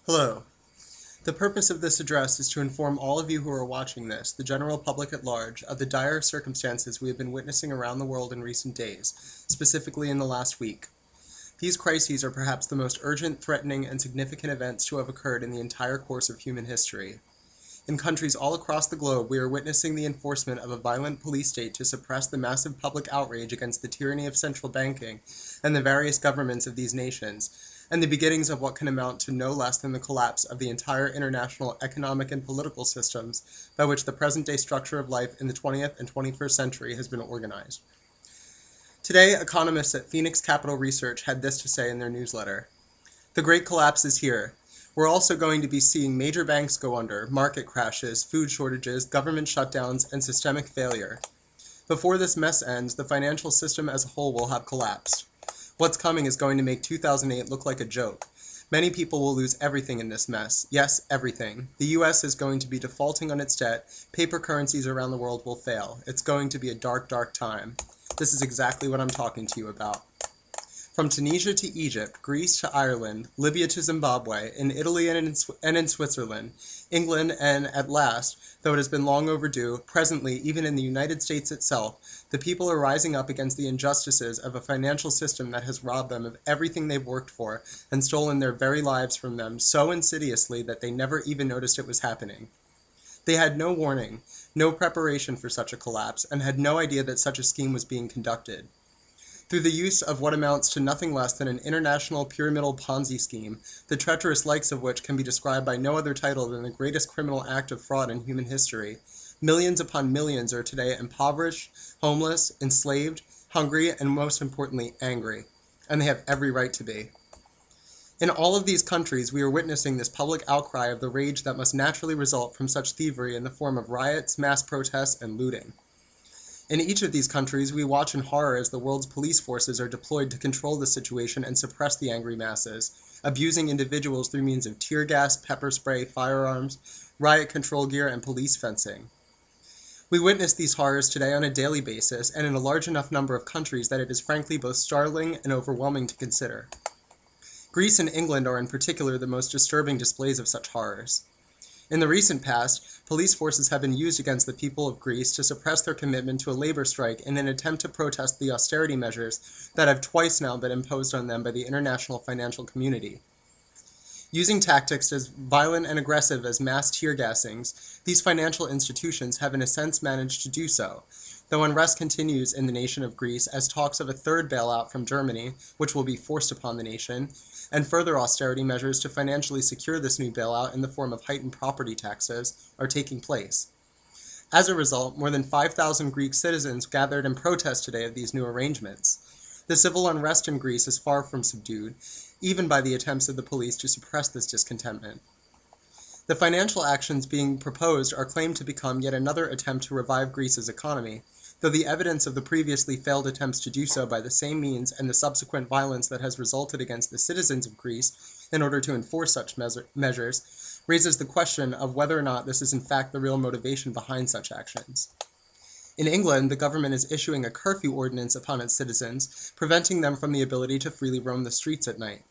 Hello. The purpose of this address is to inform all of you who are watching this, the general public at large, of the dire circumstances we have been witnessing around the world in recent days, specifically in the last week. These crises are perhaps the most urgent, threatening, and significant events to have occurred in the entire course of human history. In countries all across the globe, we are witnessing the enforcement of a violent police state to suppress the massive public outrage against the tyranny of central banking and the various governments of these nations, and the beginnings of what can amount to no less than the collapse of the entire international economic and political systems by which the present-day structure of life in the 20th and 21st century has been organized. Today, economists at Phoenix Capital Research had this to say in their newsletter. The great collapse is here. We're also going to be seeing major banks go under, market crashes, food shortages, government shutdowns, and systemic failure. Before this mess ends, the financial system as a whole will have collapsed. What's coming is going to make 2008 look like a joke. Many people will lose everything in this mess. Yes, everything. The US is going to be defaulting on its debt. Paper currencies around the world will fail. It's going to be a dark, dark time. This is exactly what I'm talking to you about. From Tunisia to Egypt, Greece to Ireland, Libya to Zimbabwe, in Italy and in Switzerland, England, and at last, though it has been long overdue, presently even in the United States itself, the people are rising up against the injustices of a financial system that has robbed them of everything they've worked for and stolen their very lives from them so insidiously that they never even noticed it was happening. They had no warning, no preparation for such a collapse, and had no idea that such a scheme was being conducted. Through the use of what amounts to nothing less than an international pyramidal Ponzi scheme, the treacherous likes of which can be described by no other title than the greatest criminal act of fraud in human history, millions upon millions are today impoverished, homeless, enslaved, hungry, and most importantly, angry. And they have every right to be. In all of these countries, we are witnessing this public outcry of the rage that must naturally result from such thievery in the form of riots, mass protests, and looting. In each of these countries, we watch in horror as the world's police forces are deployed to control the situation and suppress the angry masses, abusing individuals through means of tear gas, pepper spray, firearms, riot control gear, and police fencing. We witness these horrors today on a daily basis and in a large enough number of countries that it is frankly both startling and overwhelming to consider. Greece and England are in particular the most disturbing displays of such horrors. In the recent past, police forces have been used against the people of Greece to suppress their commitment to a labor strike in an attempt to protest the austerity measures that have twice now been imposed on them by the international financial community. Using tactics as violent and aggressive as mass tear gassings, these financial institutions have in a sense managed to do so, though unrest continues in the nation of Greece as talks of a third bailout from Germany, which will be forced upon the nation, and further austerity measures to financially secure this new bailout in the form of heightened property taxes are taking place. As a result, more than 5,000 Greek citizens gathered in protest today of these new arrangements. The civil unrest in Greece is far from subdued, even by the attempts of the police to suppress this discontentment. The financial actions being proposed are claimed to become yet another attempt to revive Greece's economy, though the evidence of the previously failed attempts to do so by the same means and the subsequent violence that has resulted against the citizens of Greece in order to enforce such measures raises the question of whether or not this is in fact the real motivation behind such actions. In England, the government is issuing a curfew ordinance upon its citizens, preventing them from the ability to freely roam the streets at night.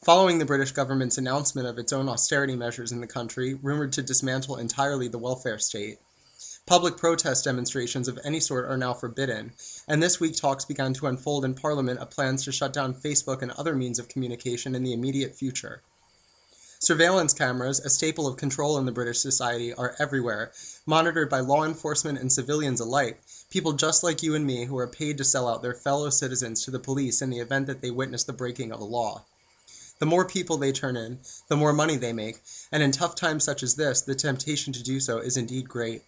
Following the British government's announcement of its own austerity measures in the country, rumored to dismantle entirely the welfare state, public protest demonstrations of any sort are now forbidden, and this week talks began to unfold in Parliament of plans to shut down Facebook and other means of communication in the immediate future. Surveillance cameras, a staple of control in the British society, are everywhere, monitored by law enforcement and civilians alike, people just like you and me who are paid to sell out their fellow citizens to the police in the event that they witness the breaking of a law. The more people they turn in, the more money they make, and in tough times such as this, the temptation to do so is indeed great.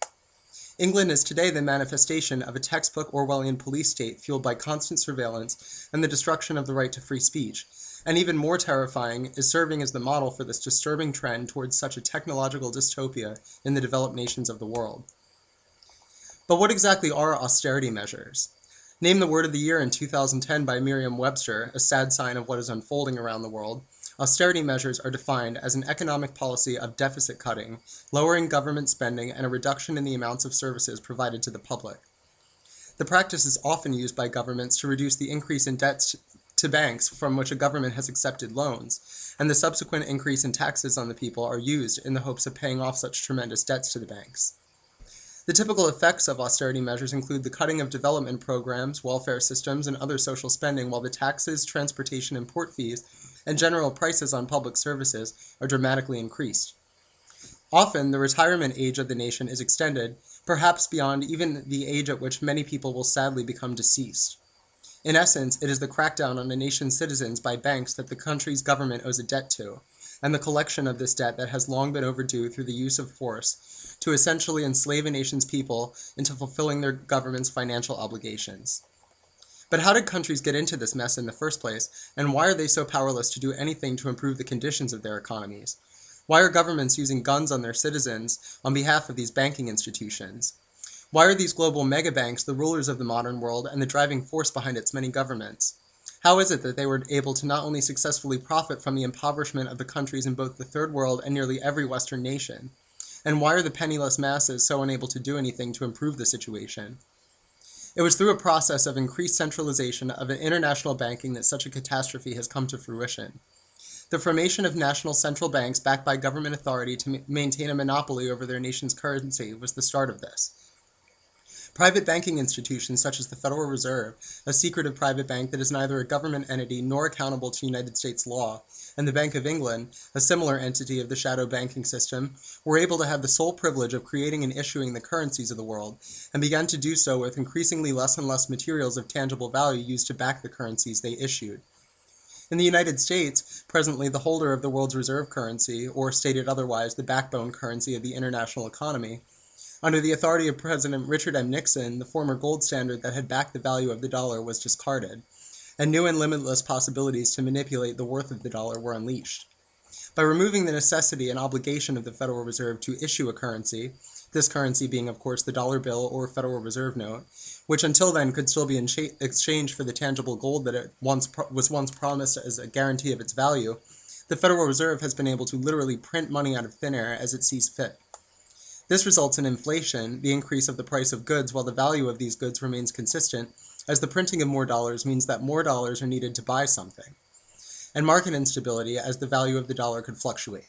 England is today the manifestation of a textbook Orwellian police state fueled by constant surveillance and the destruction of the right to free speech, and even more terrifying is serving as the model for this disturbing trend towards such a technological dystopia in the developed nations of the world. But what exactly are austerity measures? Named the word of the year in 2010 by Merriam-Webster, a sad sign of what is unfolding around the world, austerity measures are defined as an economic policy of deficit cutting, lowering government spending, and a reduction in the amounts of services provided to the public. The practice is often used by governments to reduce the increase in debts to banks from which a government has accepted loans, and the subsequent increase in taxes on the people are used in the hopes of paying off such tremendous debts to the banks. The typical effects of austerity measures include the cutting of development programs, welfare systems, and other social spending, while the taxes, transportation, and port fees, and general prices on public services are dramatically increased. Often, the retirement age of the nation is extended, perhaps beyond even the age at which many people will sadly become deceased. In essence, it is the crackdown on a nation's citizens by banks that the country's government owes a debt to, and the collection of this debt that has long been overdue through the use of force to essentially enslave a nation's people into fulfilling their government's financial obligations. But how did countries get into this mess in the first place, and why are they so powerless to do anything to improve the conditions of their economies? Why are governments using guns on their citizens on behalf of these banking institutions? Why are these global megabanks the rulers of the modern world and the driving force behind its many governments? How is it that they were able to not only successfully profit from the impoverishment of the countries in both the Third World and nearly every Western nation? And why are the penniless masses so unable to do anything to improve the situation? It was through a process of increased centralization of an international banking that such a catastrophe has come to fruition. The formation of national central banks backed by government authority to maintain a monopoly over their nation's currency was the start of this. Private banking institutions such as the Federal Reserve, a secretive private bank that is neither a government entity nor accountable to United States law, and the Bank of England, a similar entity of the shadow banking system, were able to have the sole privilege of creating and issuing the currencies of the world, and began to do so with increasingly less and less materials of tangible value used to back the currencies they issued. In the United States, presently the holder of the world's reserve currency, or stated otherwise, the backbone currency of the international economy, under the authority of President Richard M. Nixon, the former gold standard that had backed the value of the dollar was discarded, and new and limitless possibilities to manipulate the worth of the dollar were unleashed. By removing the necessity and obligation of the Federal Reserve to issue a currency, this currency being, of course, the dollar bill or Federal Reserve note, which until then could still be exchanged for the tangible gold that it was once promised as a guarantee of its value, the Federal Reserve has been able to literally print money out of thin air as it sees fit. This results in inflation, the increase of the price of goods, while the value of these goods remains consistent, as the printing of more dollars means that more dollars are needed to buy something, and market instability, as the value of the dollar could fluctuate.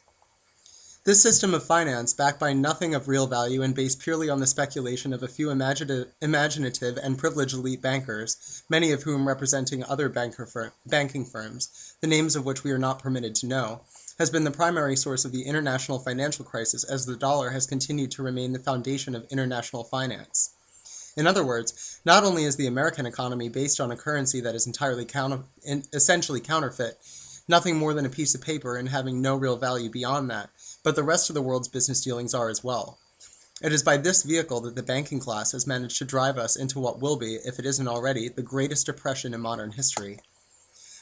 This system of finance, backed by nothing of real value and based purely on the speculation of a few imaginative and privileged elite bankers, many of whom representing other banking firms, the names of which we are not permitted to know, has been the primary source of the international financial crisis, as the dollar has continued to remain the foundation of international finance. In other words, not only is the American economy based on a currency that is entirely essentially counterfeit, nothing more than a piece of paper and having no real value beyond that, but the rest of the world's business dealings are as well. It is by this vehicle that the banking class has managed to drive us into what will be, if it isn't already, the greatest depression in modern history.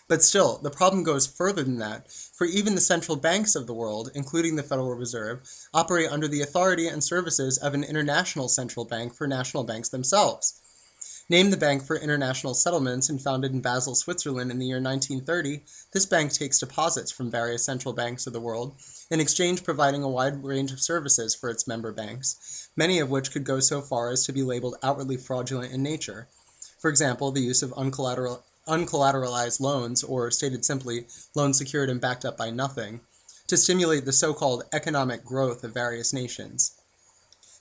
But still, the problem goes further than that, for even the central banks of the world, including the Federal Reserve, operate under the authority and services of an international central bank for national banks themselves. Named the Bank for International Settlements and founded in Basel, Switzerland in the year 1930, this bank takes deposits from various central banks of the world, in exchange providing a wide range of services for its member banks, many of which could go so far as to be labeled outwardly fraudulent in nature. For example, the use of uncollateralized loans, or stated simply, loans secured and backed up by nothing, to stimulate the so-called economic growth of various nations.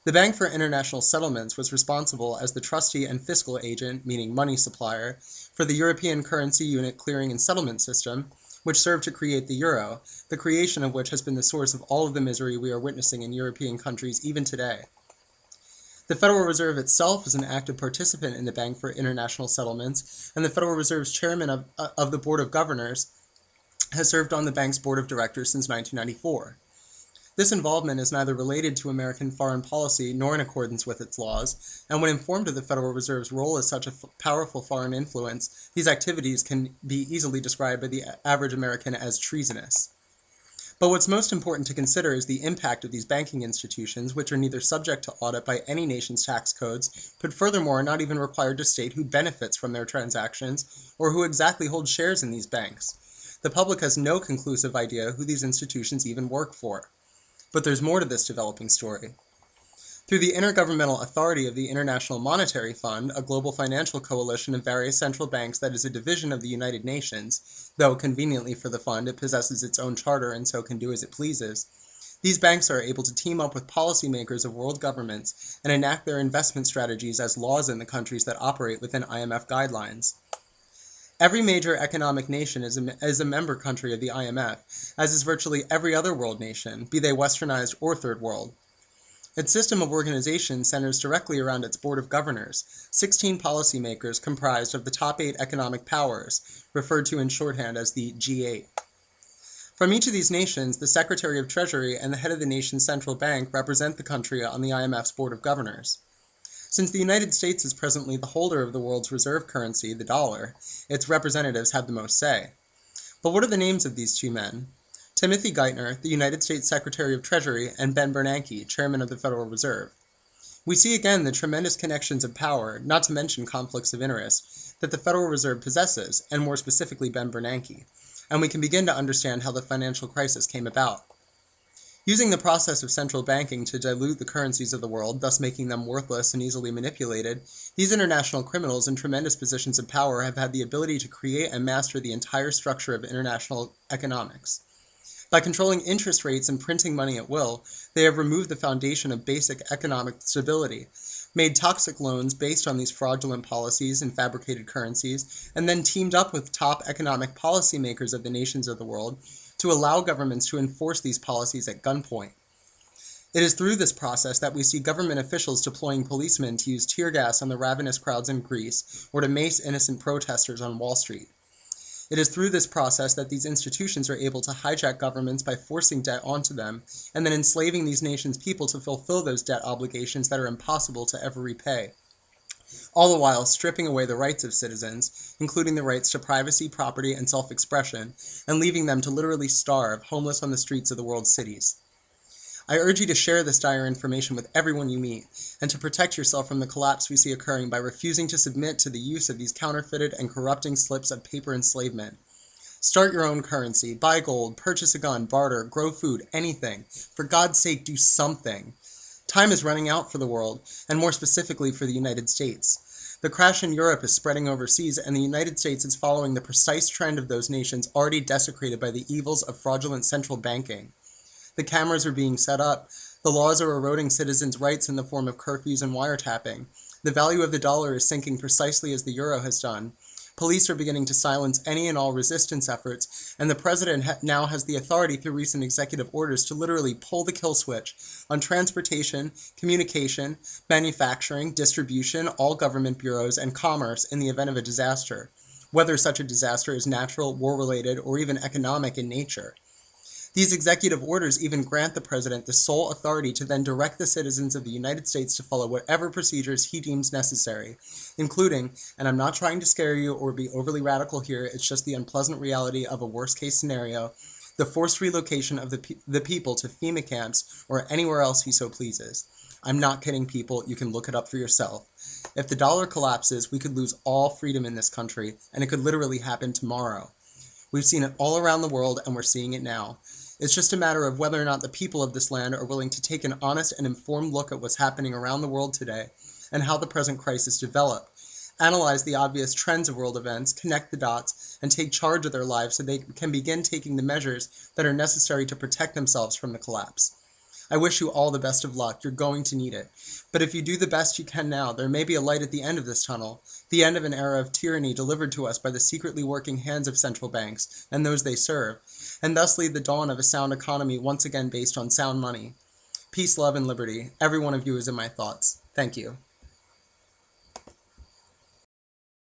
The Bank for International Settlements was responsible as the trustee and fiscal agent, meaning money supplier, for the European Currency Unit Clearing and Settlement System, which served to create the euro, the creation of which has been the source of all of the misery we are witnessing in European countries even today. The Federal Reserve itself is an active participant in the Bank for International Settlements, and the Federal Reserve's chairman of the Board of Governors has served on the bank's board of directors since 1994. This involvement is neither related to American foreign policy nor in accordance with its laws, and when informed of the Federal Reserve's role as such a powerful foreign influence, these activities can be easily described by the average American as treasonous. But what's most important to consider is the impact of these banking institutions, which are neither subject to audit by any nation's tax codes, but furthermore are not even required to state who benefits from their transactions or who exactly holds shares in these banks. The public has no conclusive idea who these institutions even work for. But there's more to this developing story. Through the Intergovernmental Authority of the International Monetary Fund, a global financial coalition of various central banks that is a division of the United Nations, though conveniently for the fund it possesses its own charter and so can do as it pleases, these banks are able to team up with policymakers of world governments and enact their investment strategies as laws in the countries that operate within IMF guidelines. Every major economic nation is a member country of the IMF, as is virtually every other world nation, be they westernized or third world. Its system of organization centers directly around its board of governors, 16 policymakers comprised of the top 8 economic powers, referred to in shorthand as the G8. From each of these nations, the Secretary of Treasury and the head of the nation's central bank represent the country on the IMF's board of governors. Since the United States is presently the holder of the world's reserve currency, the dollar, its representatives have the most say. But what are the names of these two men? Timothy Geithner, the United States Secretary of Treasury, and Ben Bernanke, Chairman of the Federal Reserve. We see again the tremendous connections of power, not to mention conflicts of interest, that the Federal Reserve possesses, and more specifically Ben Bernanke, and we can begin to understand how the financial crisis came about. Using the process of central banking to dilute the currencies of the world, thus making them worthless and easily manipulated, these international criminals in tremendous positions of power have had the ability to create and master the entire structure of international economics. By controlling interest rates and printing money at will, they have removed the foundation of basic economic stability, made toxic loans based on these fraudulent policies and fabricated currencies, and then teamed up with top economic policymakers of the nations of the world to allow governments to enforce these policies at gunpoint. It is through this process that we see government officials deploying policemen to use tear gas on the ravenous crowds in Greece or to mace innocent protesters on Wall Street. It is through this process that these institutions are able to hijack governments by forcing debt onto them and then enslaving these nations' people to fulfill those debt obligations that are impossible to ever repay, all the while stripping away the rights of citizens, including the rights to privacy, property, and self-expression, and leaving them to literally starve, homeless on the streets of the world's cities. I urge you to share this dire information with everyone you meet, and to protect yourself from the collapse we see occurring by refusing to submit to the use of these counterfeited and corrupting slips of paper enslavement. Start your own currency, buy gold, purchase a gun, barter, grow food, anything. For God's sake, do something. Time is running out for the world, and more specifically for the United States. The crash in Europe is spreading overseas, and the United States is following the precise trend of those nations already desecrated by the evils of fraudulent central banking. The cameras are being set up. The laws are eroding citizens' rights in the form of curfews and wiretapping. The value of the dollar is sinking precisely as the euro has done. Police are beginning to silence any and all resistance efforts, and the president now has the authority through recent executive orders to literally pull the kill switch on transportation, communication, manufacturing, distribution, all government bureaus, and commerce in the event of a disaster, whether such a disaster is natural, war-related, or even economic in nature. These executive orders even grant the president the sole authority to then direct the citizens of the United States to follow whatever procedures he deems necessary, including, and I'm not trying to scare you or be overly radical here, it's just the unpleasant reality of a worst-case scenario, the forced relocation of the people to FEMA camps or anywhere else he so pleases. I'm not kidding, people. You can look it up for yourself. If the dollar collapses, we could lose all freedom in this country, and it could literally happen tomorrow. We've seen it all around the world, and we're seeing it now. It's just a matter of whether or not the people of this land are willing to take an honest and informed look at what's happening around the world today and how the present crisis developed, analyze the obvious trends of world events, connect the dots, and take charge of their lives so they can begin taking the measures that are necessary to protect themselves from the collapse. I wish you all the best of luck. You're going to need it. But if you do the best you can now, there may be a light at the end of this tunnel, the end of an era of tyranny delivered to us by the secretly working hands of central banks and those they serve, and thus lead the dawn of a sound economy once again based on sound money. Peace, love, and liberty. Every one of you is in my thoughts. Thank you.